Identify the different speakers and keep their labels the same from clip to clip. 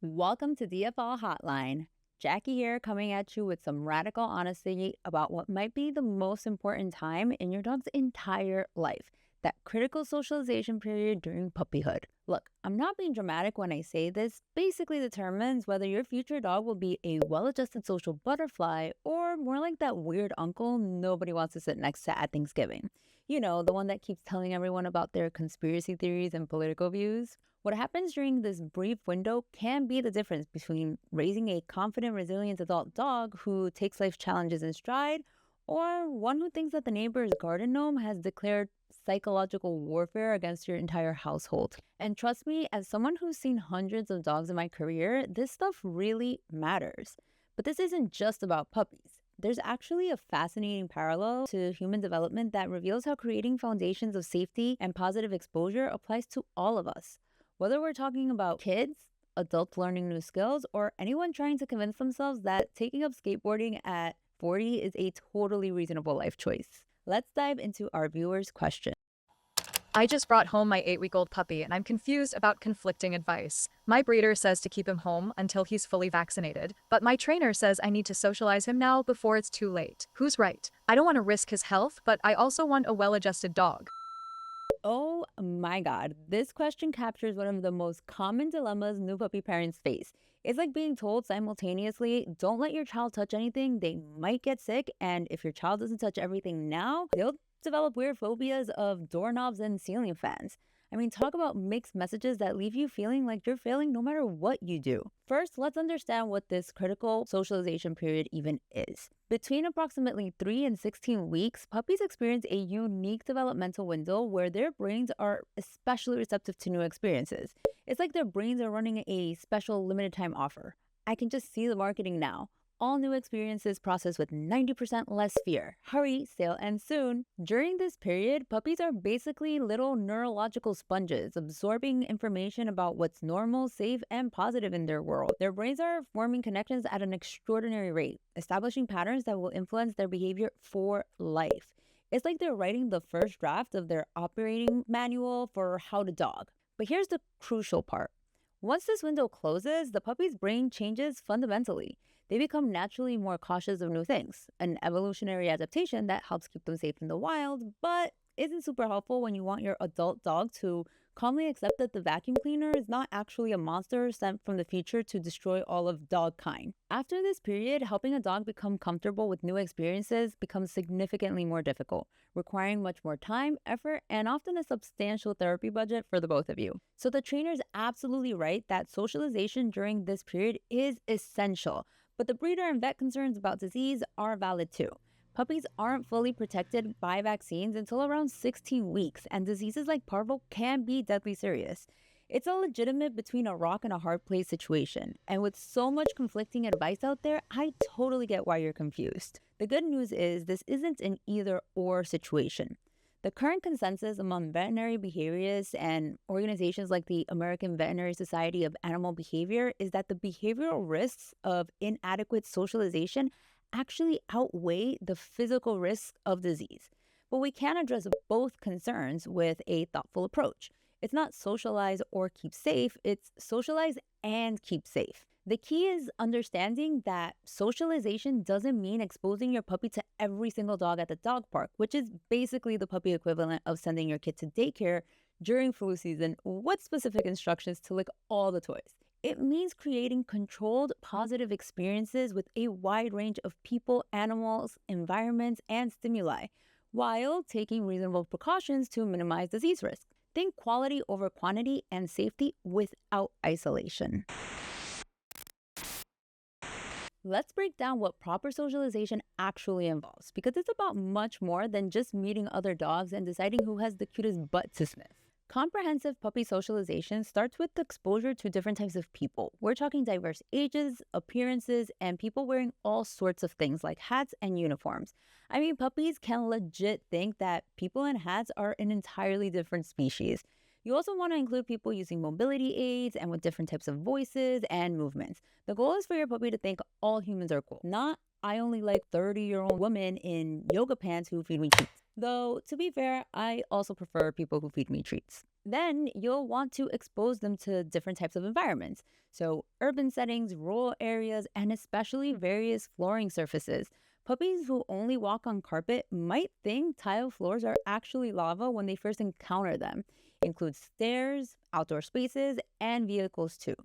Speaker 1: Welcome to DFL Hotline. Jacky here, coming at you with some radical honesty about what might be the most important time in your dog's entire life, that critical socialization period during puppyhood. Look, I'm not being dramatic when I say this basically determines whether your future dog will be a well adjusted social butterfly or more like that weird uncle nobody wants to sit next to at Thanksgiving. You know, the one that keeps telling everyone about their conspiracy theories and political views. What happens during this brief window can be the difference between raising a confident, resilient adult dog who takes life's challenges in stride, or one who thinks that the neighbor's garden gnome has declared psychological warfare against your entire household. And trust me, as someone who's seen hundreds of dogs in my career, this stuff really matters. But this isn't just about puppies. There's actually a fascinating parallel to human development that reveals how creating foundations of safety and positive exposure applies to all of us. Whether we're talking about kids, adults learning new skills, or anyone trying to convince themselves that taking up skateboarding at 40 is a totally reasonable life choice. Let's dive into our viewers' question.
Speaker 2: I just brought home my 8-week-old puppy and I'm confused about conflicting advice. My breeder says to keep him home until he's fully vaccinated, but my trainer says I need to socialize him now before it's too late. Who's right? I don't want to risk his health, but I also want a well-adjusted dog.
Speaker 1: Oh my God, this question captures one of the most common dilemmas new puppy parents face. It's like being told simultaneously, don't let your child touch anything, they might get sick, and if your child doesn't touch everything now, they'll develop weird phobias of doorknobs and ceiling fans. I mean, talk about mixed messages that leave you feeling like you're failing no matter what you do. First, let's understand what this critical socialization period even is. Between approximately 3 and 16 weeks, puppies experience a unique developmental window where their brains are especially receptive to new experiences. It's like their brains are running a special limited time offer. I can just see the marketing now. All new experiences processed with 90% less fear. Hurry, sale ends soon. During this period, puppies are basically little neurological sponges, absorbing information about what's normal, safe, and positive in their world. Their brains are forming connections at an extraordinary rate, establishing patterns that will influence their behavior for life. It's like they're writing the first draft of their operating manual for how to dog. But here's the crucial part. Once this window closes, the puppy's brain changes fundamentally. They become naturally more cautious of new things, an evolutionary adaptation that helps keep them safe in the wild, but isn't super helpful when you want your adult dog to calmly accept that the vacuum cleaner is not actually a monster sent from the future to destroy all of dog kind. After this period, helping a dog become comfortable with new experiences becomes significantly more difficult, requiring much more time, effort, and often a substantial therapy budget for the both of you. So the trainer's absolutely right that socialization during this period is essential. But the breeder and vet concerns about disease are valid too. Puppies aren't fully protected by vaccines until around 16 weeks, and diseases like parvo can be deadly serious. It's a legitimate between a rock and a hard place situation, and with so much conflicting advice out there, I totally get why you're confused. The good news is this isn't an either or situation. The current consensus among veterinary behaviorists and organizations like the American Veterinary Society of Animal Behavior is that the behavioral risks of inadequate socialization actually outweigh the physical risks of disease. But we can address both concerns with a thoughtful approach. It's not socialize or keep safe, it's socialize and keep safe. The key is understanding that socialization doesn't mean exposing your puppy to every single dog at the dog park, which is basically the puppy equivalent of sending your kid to daycare during flu season with specific instructions to lick all the toys. It means creating controlled, positive experiences with a wide range of people, animals, environments, and stimuli, while taking reasonable precautions to minimize disease risk. Think quality over quantity and safety without isolation. Let's break down what proper socialization actually involves, because it's about much more than just meeting other dogs and deciding who has the cutest butt to sniff. Comprehensive puppy socialization starts with exposure to different types of people. We're talking diverse ages, appearances, and people wearing all sorts of things like hats and uniforms. I mean, puppies can legit think that people in hats are an entirely different species. You also want to include people using mobility aids and with different types of voices and movements. The goal is for your puppy to think all humans are cool, not I only like 30-year-old women in yoga pants who feed me treats. Though, to be fair, I also prefer people who feed me treats. Then you'll want to expose them to different types of environments. So, urban settings, rural areas, and especially various flooring surfaces. Puppies who only walk on carpet might think tile floors are actually lava when they first encounter them. Includes stairs, outdoor spaces, and vehicles too.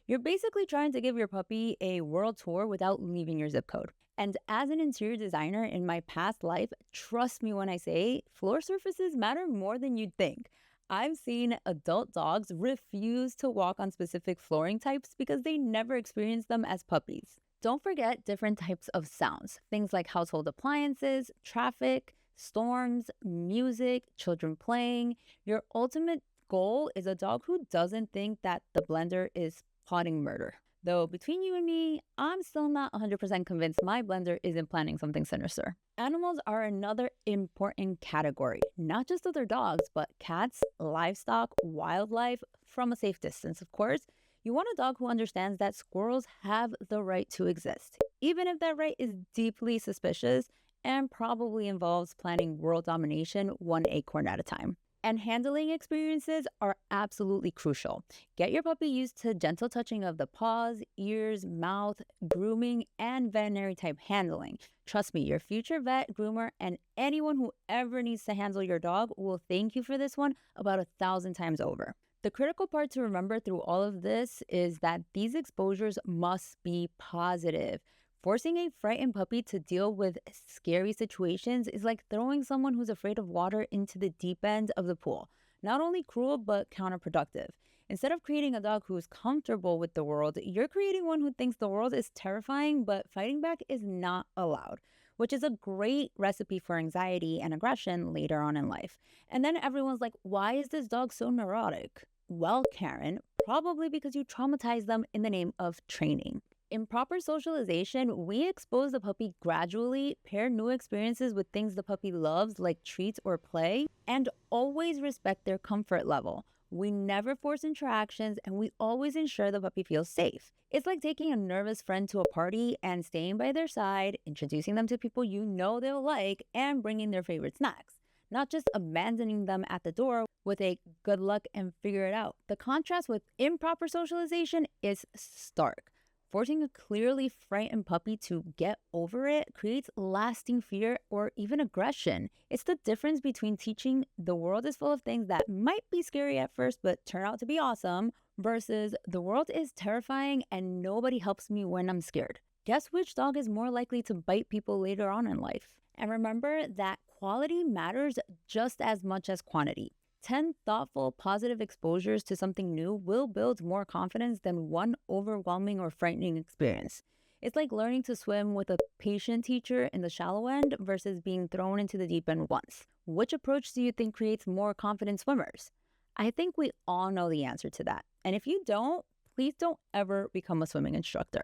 Speaker 1: You're basically trying to give your puppy a world tour without leaving your zip code. And as an interior designer in my past life, trust me when I say floor surfaces matter more than you'd think. I've seen adult dogs refuse to walk on specific flooring types because they never experienced them as puppies. Don't forget different types of sounds, things like household appliances, traffic, storms, music, children playing. Your ultimate goal is a dog who doesn't think that the blender is plotting murder. Though between you and me, I'm still not 100% convinced my blender isn't planning something sinister. Animals are another important category, not just other dogs, but cats, livestock, wildlife, from a safe distance, of course. You want a dog who understands that squirrels have the right to exist, even if that right is deeply suspicious and probably involves planning world domination one acorn at a time. And handling experiences are absolutely crucial. Get your puppy used to gentle touching of the paws, ears, mouth, grooming, and veterinary type handling. Trust me, your future vet, groomer, and anyone who ever needs to handle your dog will thank you for this one about 1,000 times over. The critical part to remember through all of this is that these exposures must be positive. Forcing a frightened puppy to deal with scary situations is like throwing someone who's afraid of water into the deep end of the pool. Not only cruel, but counterproductive. Instead of creating a dog who's comfortable with the world, you're creating one who thinks the world is terrifying, but fighting back is not allowed, which is a great recipe for anxiety and aggression later on in life. And then everyone's like, why is this dog so neurotic? Well, Karen, probably because you traumatized them in the name of training. In proper socialization, we expose the puppy gradually, pair new experiences with things the puppy loves, like treats or play, and always respect their comfort level. We never force interactions and we always ensure the puppy feels safe. It's like taking a nervous friend to a party and staying by their side, introducing them to people you know they'll like, and bringing their favorite snacks. Not just abandoning them at the door with a good luck and figure it out. The contrast with improper socialization is stark. Forcing a clearly frightened puppy to get over it creates lasting fear or even aggression. It's the difference between teaching the world is full of things that might be scary at first but turn out to be awesome versus the world is terrifying and nobody helps me when I'm scared. Guess which dog is more likely to bite people later on in life? And remember that quality matters just as much as quantity. 10 thoughtful, positive exposures to something new will build more confidence than one overwhelming or frightening experience. It's like learning to swim with a patient teacher in the shallow end versus being thrown into the deep end once. Which approach do you think creates more confident swimmers? I think we all know the answer to that. And if you don't, please don't ever become a swimming instructor.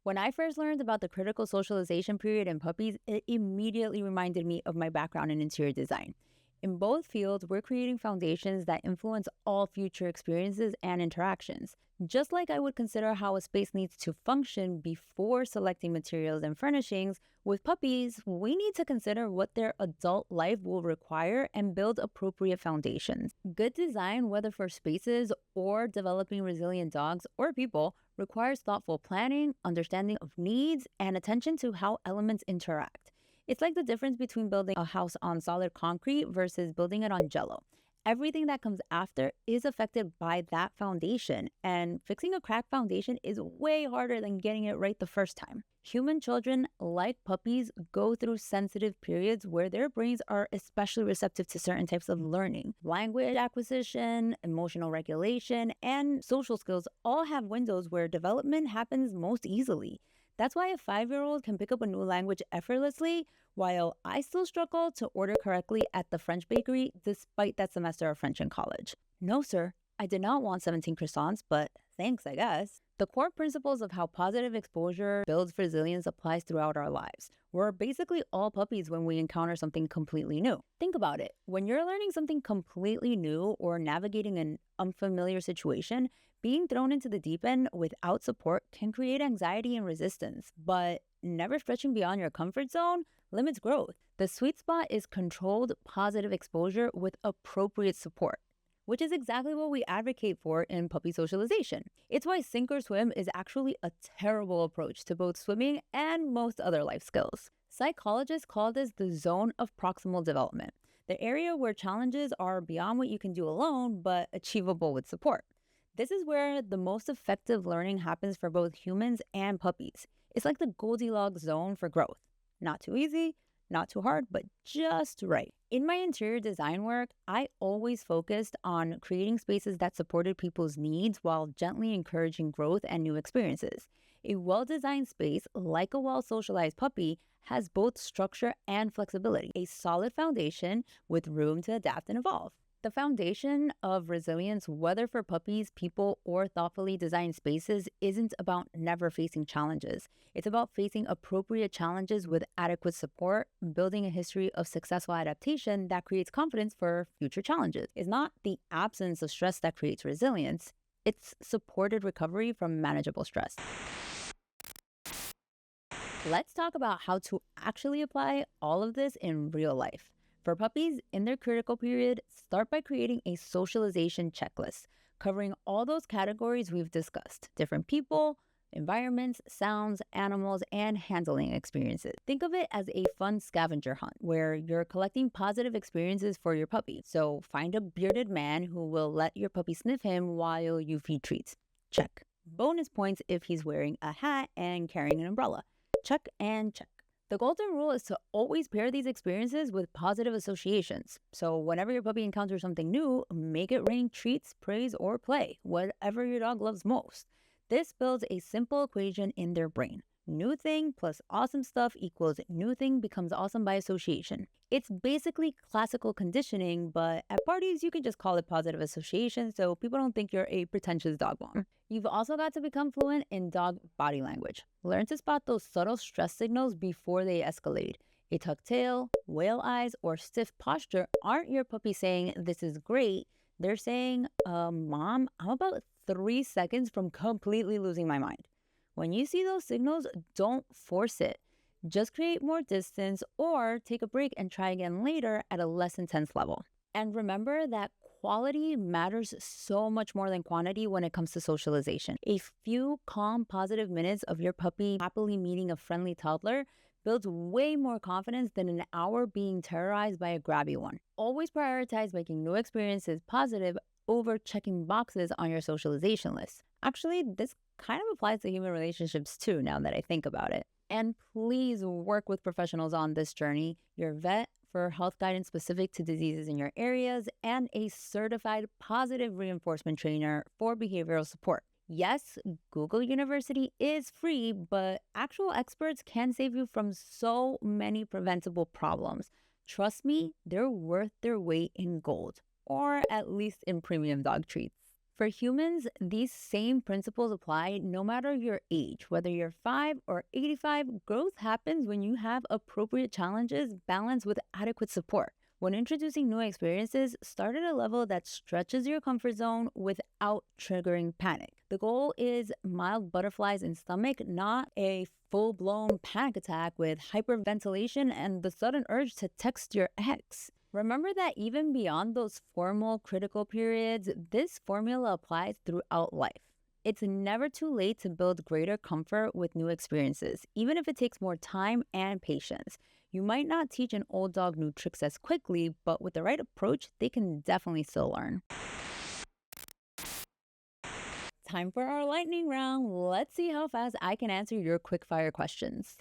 Speaker 1: When I first learned about the critical socialization period in puppies, it immediately reminded me of my background in interior design. In both fields, we're creating foundations that influence all future experiences and interactions. Just like I would consider how a space needs to function before selecting materials and furnishings, with puppies, we need to consider what their adult life will require and build appropriate foundations. Good design, whether for spaces or developing resilient dogs or people, requires thoughtful planning, understanding of needs, and attention to how elements interact. It's like the difference between building a house on solid concrete versus building it on jello. Everything that comes after is affected by that foundation, and fixing a cracked foundation is way harder than getting it right the first time. Human children, like puppies, go through sensitive periods where their brains are especially receptive to certain types of learning. Language acquisition, emotional regulation, and social skills all have windows where development happens most easily. That's why a 5-year-old can pick up a new language effortlessly, while I still struggle to order correctly at the French bakery despite that semester of French in college. No, sir, I did not want 17 croissants, but thanks, I guess. The core principles of how positive exposure builds resilience applies throughout our lives. We're basically all puppies when we encounter something completely new. Think about it. When you're learning something completely new or navigating an unfamiliar situation, being thrown into the deep end without support can create anxiety and resistance, but never stretching beyond your comfort zone limits growth. The sweet spot is controlled positive exposure with appropriate support, which is exactly what we advocate for in puppy socialization. It's why sink or swim is actually a terrible approach to both swimming and most other life skills. Psychologists call this the zone of proximal development, the area where challenges are beyond what you can do alone but achievable with support. This is where the most effective learning happens for both humans and puppies. It's like the Goldilocks zone for growth. Not too easy, not too hard, but just right. In my interior design work, I always focused on creating spaces that supported people's needs while gently encouraging growth and new experiences. A well-designed space, like a well-socialized puppy, has both structure and flexibility, a solid foundation with room to adapt and evolve. The foundation of resilience, whether for puppies, people, or thoughtfully designed spaces, isn't about never facing challenges. It's about facing appropriate challenges with adequate support, building a history of successful adaptation that creates confidence for future challenges. It's not the absence of stress that creates resilience, it's supported recovery from manageable stress. Let's talk about how to actually apply all of this in real life. For puppies in their critical period, start by creating a socialization checklist, covering all those categories we've discussed: different people, environments, sounds, animals, and handling experiences. Think of it as a fun scavenger hunt where you're collecting positive experiences for your puppy. So find a bearded man who will let your puppy sniff him while you feed treats. Check. Bonus points if he's wearing a hat and carrying an umbrella. Check and check. The golden rule is to always pair these experiences with positive associations. So whenever your puppy encounters something new, make it rain treats, praise, or play, whatever your dog loves most. This builds a simple equation in their brain. New thing plus awesome stuff equals new thing becomes awesome by association. It's basically classical conditioning, but at parties you can just call it positive association so people don't think you're a pretentious dog mom. You've also got to become fluent in dog body language. Learn to spot those subtle stress signals before they escalate. A tucked tail, whale eyes, or stiff posture aren't your puppy saying, "This is great." They're saying, "Mom, I'm about 3 seconds from completely losing my mind." When you see those signals, don't force it. Just create more distance or take a break and try again later at a less intense level. And remember that quality matters so much more than quantity when it comes to socialization. A few calm, positive minutes of your puppy happily meeting a friendly toddler builds way more confidence than an hour being terrorized by a grabby one. Always prioritize making new experiences positive over checking boxes on your socialization list. Actually, this kind of applies to human relationships too, now that I think about it. And please work with professionals on this journey: your vet for health guidance specific to diseases in your areas, and a certified positive reinforcement trainer for behavioral support. Yes, Google University is free, but actual experts can save you from so many preventable problems. Trust me, they're worth their weight in gold, or at least in premium dog treats. For humans, these same principles apply no matter your age. Whether you're 5 or 85, growth happens when you have appropriate challenges balanced with adequate support. When introducing new experiences, start at a level that stretches your comfort zone without triggering panic. The goal is mild butterflies in stomach, not a full-blown panic attack with hyperventilation and the sudden urge to text your ex. Remember that even beyond those formal critical periods, this formula applies throughout life. It's never too late to build greater comfort with new experiences, even if it takes more time and patience. You might not teach an old dog new tricks as quickly, but with the right approach, they can definitely still learn. Time for our lightning round. Let's see how fast I can answer your quick-fire questions.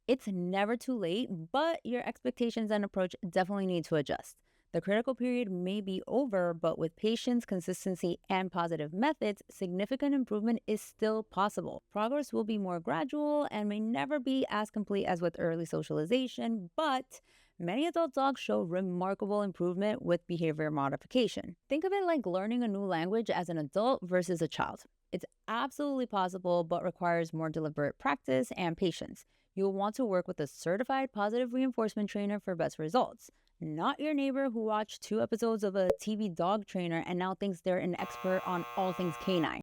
Speaker 1: It's never too late, but your expectations and approach definitely need to adjust. The critical period may be over, but with patience, consistency, and positive methods, significant improvement is still possible. Progress will be more gradual and may never be as complete as with early socialization, but Many adult dogs show remarkable improvement with behavior modification. Think of it like learning a new language as an adult versus a child. It's absolutely possible, but requires more deliberate practice and patience. You'll want to work with a certified positive reinforcement trainer for best results, not your neighbor who watched 2 episodes of a TV dog trainer and now thinks they're an expert on all things canine.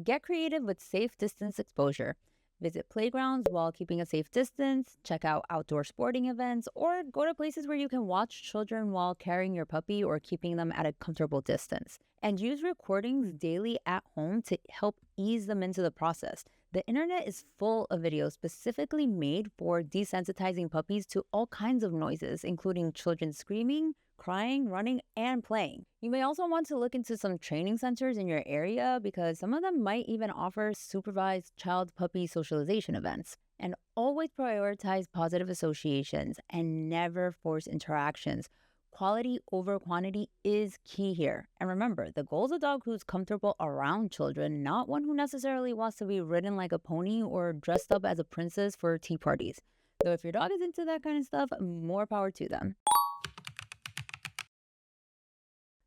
Speaker 1: Get creative with safe distance exposure. Visit playgrounds while keeping a safe distance, check out outdoor sporting events, or go to places where you can watch children while carrying your puppy or keeping them at a comfortable distance. And use recordings daily at home to help ease them into the process. The internet is full of videos specifically made for desensitizing puppies to all kinds of noises, including children screaming, crying, running, and playing. You may also want to look into some training centers in your area because some of them might even offer supervised child-puppy socialization events. And always prioritize positive associations and never force interactions. Quality over quantity is key here. And remember, the goal is a dog who's comfortable around children, not one who necessarily wants to be ridden like a pony or dressed up as a princess for tea parties. Though if your dog is into that kind of stuff, more power to them.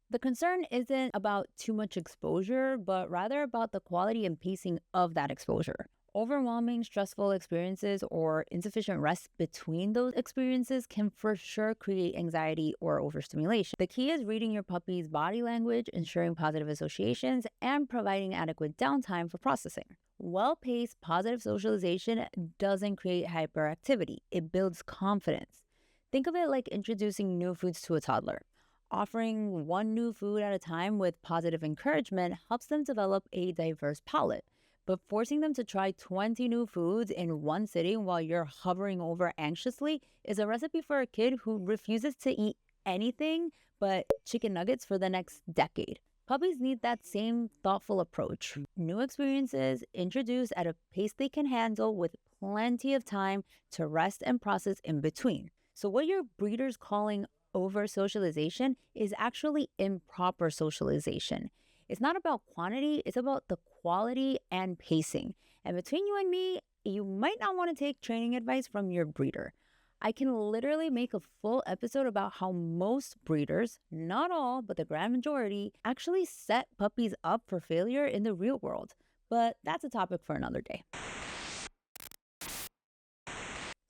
Speaker 1: The concern isn't about too much exposure, but rather about the quality and pacing of that exposure. Overwhelming, stressful experiences or insufficient rest between those experiences can for sure create anxiety or overstimulation. The key is reading your puppy's body language, ensuring positive associations, and providing adequate downtime for processing. Well-paced, positive socialization doesn't create hyperactivity. It builds confidence. Think of it like introducing new foods to a toddler. Offering one new food at a time with positive encouragement helps them develop a diverse palate. But forcing them to try 20 new foods in one sitting while you're hovering over anxiously is a recipe for a kid who refuses to eat anything but chicken nuggets for the next decade. Puppies need that same thoughtful approach. New experiences introduced at a pace they can handle with plenty of time to rest and process in between. So what your breeder's calling over socialization is actually improper socialization. It's not about quantity, it's about the quality and pacing. And between you and me, you might not want to take training advice from your breeder. I can literally make a full episode about how most breeders, not all, but the grand majority, actually set puppies up for failure in the real world. But that's a topic for another day.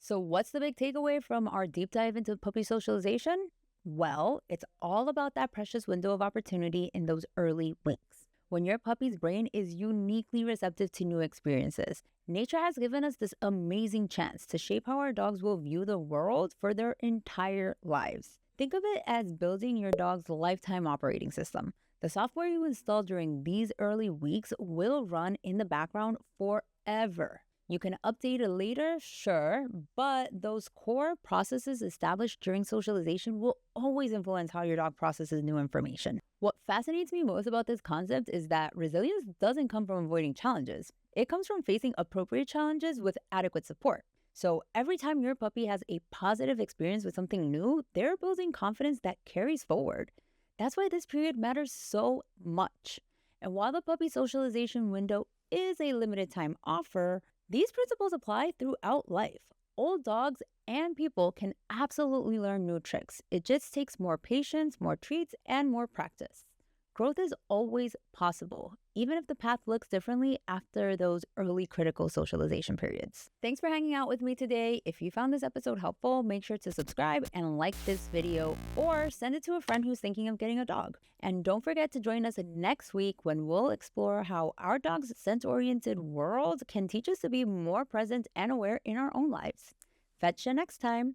Speaker 1: So what's the big takeaway from our deep dive into puppy socialization? Well, it's all about that precious window of opportunity in those early weeks, when your puppy's brain is uniquely receptive to new experiences. Nature has given us this amazing chance to shape how our dogs will view the world for their entire lives. Think of it as building your dog's lifetime operating system. The software you install during these early weeks will run in the background forever. You can update it later, sure, but those core processes established during socialization will always influence how your dog processes new information. What fascinates me most about this concept is that resilience doesn't come from avoiding challenges. It comes from facing appropriate challenges with adequate support. So every time your puppy has a positive experience with something new, they're building confidence that carries forward. That's why this period matters so much. And while the puppy socialization window is a limited time offer, these principles apply throughout life. Old dogs and people can absolutely learn new tricks. It just takes more patience, more treats, and more practice. Growth is always possible, even if the path looks differently after those early critical socialization periods. Thanks for hanging out with me today. If you found this episode helpful, make sure to subscribe and like this video, or send it to a friend who's thinking of getting a dog. And don't forget to join us next week when we'll explore how our dog's scent-oriented world can teach us to be more present and aware in our own lives. Fetch you next time.